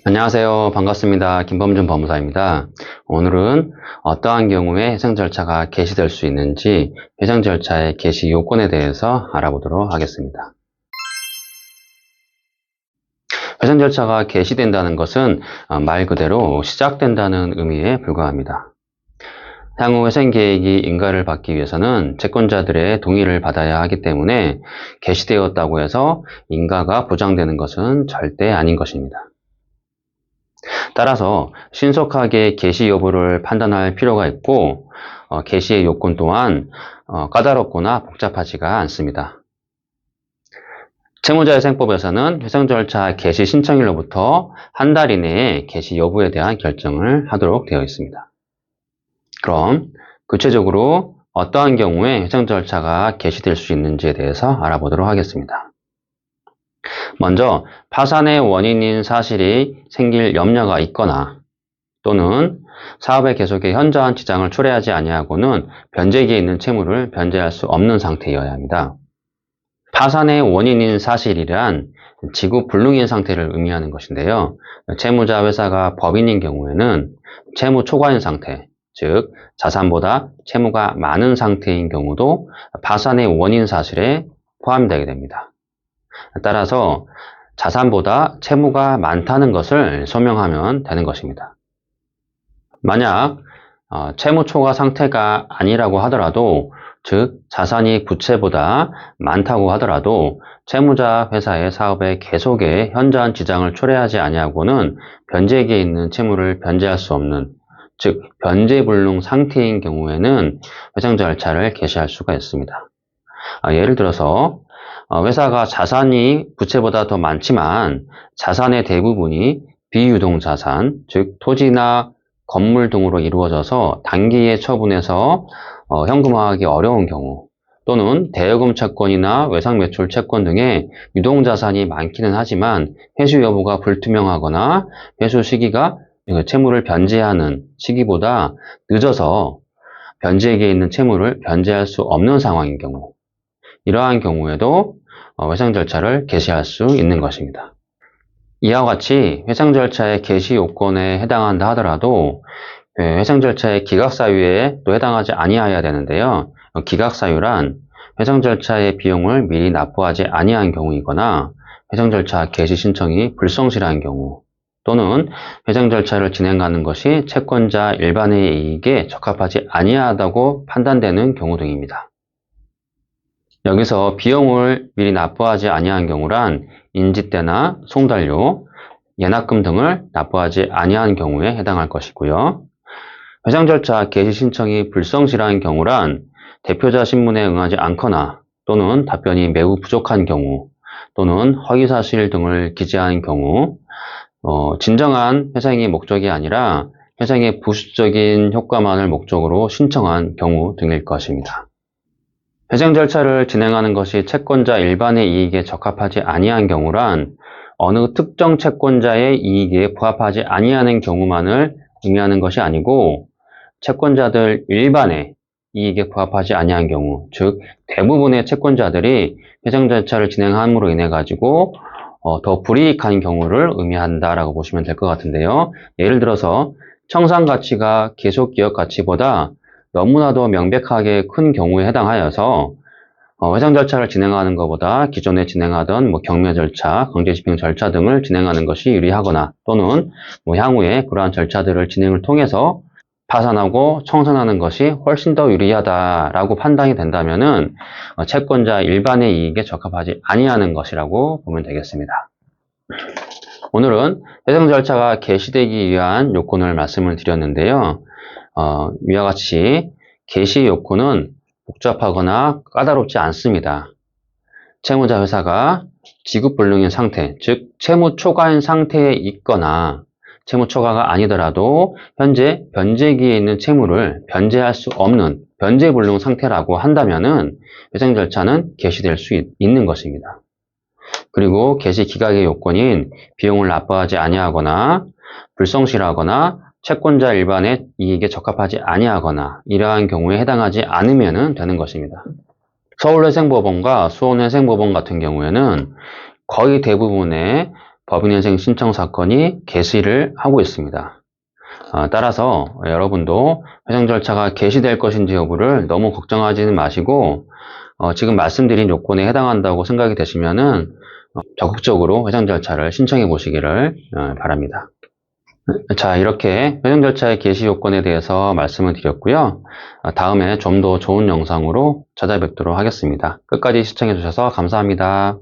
안녕하세요. 반갑습니다. 김범준 법무사입니다. 오늘은 어떠한 경우에 회생 절차가 개시될 수 있는지 회생 절차의 개시 요건에 대해서 알아보도록 하겠습니다. 회생 절차가 개시된다는 것은 말 그대로 시작된다는 의미에 불과합니다. 향후 회생 계획이 인가를 받기 위해서는 채권자들의 동의를 받아야 하기 때문에 개시되었다고 해서 인가가 보장되는 것은 절대 아닌 것입니다. 따라서 신속하게 개시 여부를 판단할 필요가 있고 개시의 요건 또한 까다롭거나 복잡하지가 않습니다. 채무자회생법에서는 회생 절차 개시 신청일로부터 한 달 이내에 개시 여부에 대한 결정을 하도록 되어 있습니다. 그럼 구체적으로 어떠한 경우에 회생 절차가 개시될 수 있는지에 대해서 알아보도록 하겠습니다. 먼저 파산의 원인인 사실이 생길 염려가 있거나 또는 사업의 계속에 현저한 지장을 초래하지 아니하고는 변제기에 있는 채무를 변제할 수 없는 상태여야 합니다. 파산의 원인인 사실이란 지구 불능인 상태를 의미하는 것인데요. 채무자 회사가 법인인 경우에는 채무 초과인 상태, 즉 자산보다 채무가 많은 상태인 경우도 파산의 원인 사실에 포함되게 됩니다. 따라서 자산보다 채무가 많다는 것을 소명하면 되는 것입니다. 만약 채무 초과 상태가 아니라고 하더라도, 즉 자산이 부채보다 많다고 하더라도 채무자 회사의 사업의 계속에 현저한 지장을 초래하지 아니하고는 변제기에 있는 채무를 변제할 수 없는, 즉 변제불능 상태인 경우에는 회생 절차를 개시할 수가 있습니다. 예를 들어서 회사가 자산이 부채보다 더 많지만 자산의 대부분이 비유동자산, 즉 토지나 건물 등으로 이루어져서 단기에 처분해서 현금화하기 어려운 경우, 또는 대여금 채권이나 외상매출 채권 등의 유동자산이 많기는 하지만 회수 여부가 불투명하거나 회수 시기가 채무를 변제하는 시기보다 늦어서 변제기에 있는 채무를 변제할 수 없는 상황인 경우, 이러한 경우에도 회생 절차를 개시할 수 있는 것입니다. 이와 같이 회생 절차의 개시 요건에 해당한다 하더라도 회생 절차의 기각 사유에 또 해당하지 아니하여야 되는데요. 기각 사유란 회생 절차의 비용을 미리 납부하지 아니한 경우이거나 회생 절차 개시 신청이 불성실한 경우, 또는 회생 절차를 진행하는 것이 채권자 일반의 이익에 적합하지 아니하다고 판단되는 경우 등입니다. 여기서 비용을 미리 납부하지 아니한 경우란 인지대나 송달료, 예납금 등을 납부하지 아니한 경우에 해당할 것이고요. 회생 절차 개시 신청이 불성실한 경우란 대표자 신문에 응하지 않거나 또는 답변이 매우 부족한 경우, 또는 허위사실 등을 기재한 경우, 진정한 회생이 목적이 아니라 회생의 부수적인 효과만을 목적으로 신청한 경우 등일 것입니다. 회생 절차를 진행하는 것이 채권자 일반의 이익에 적합하지 아니한 경우란 어느 특정 채권자의 이익에 부합하지 아니하는 경우만을 의미하는 것이 아니고, 채권자들 일반의 이익에 부합하지 아니한 경우, 즉 대부분의 채권자들이 회생 절차를 진행함으로 인해 가지고 더 불이익한 경우를 의미한다라고 보시면 될 것 같은데요. 예를 들어서 청산 가치가 계속 기업 가치보다 너무나도 명백하게 큰 경우에 해당하여서 회생 절차를 진행하는 것보다 기존에 진행하던 경매 절차, 강제집행 절차 등을 진행하는 것이 유리하거나, 또는 향후에 그러한 절차들을 진행을 통해서 파산하고 청산하는 것이 훨씬 더 유리하다라고 판단이 된다면은 채권자 일반의 이익에 적합하지 아니하는 것이라고 보면 되겠습니다. 오늘은 회생 절차가 개시되기 위한 요건을 말씀을 드렸는데요. 위와 같이 개시 요건은 복잡하거나 까다롭지 않습니다. 채무자 회사가 지급불능인 상태, 즉 채무 초과인 상태에 있거나 채무 초과가 아니더라도 현재 변제기에 있는 채무를 변제할 수 없는 변제불능 상태라고 한다면은 회생 절차는 개시될 수 있는 것입니다. 그리고 개시 기각의 요건인 비용을 납부하지 아니하거나 불성실하거나 채권자 일반의 이익에 적합하지 아니하거나 이러한 경우에 해당하지 않으면 되는 것입니다. 서울회생법원과 수원회생법원 같은 경우에는 거의 대부분의 법인회생 신청 사건이 개시를 하고 있습니다. 따라서 여러분도 회생 절차가 개시될 것인지 여부를 너무 걱정하지는 마시고 지금 말씀드린 요건에 해당한다고 생각이 되시면은 적극적으로 회생 절차를 신청해 보시기를 바랍니다. 자, 이렇게 회생 절차의 개시 요건에 대해서 말씀을 드렸고요. 다음에 좀 더 좋은 영상으로 찾아뵙도록 하겠습니다. 끝까지 시청해 주셔서 감사합니다.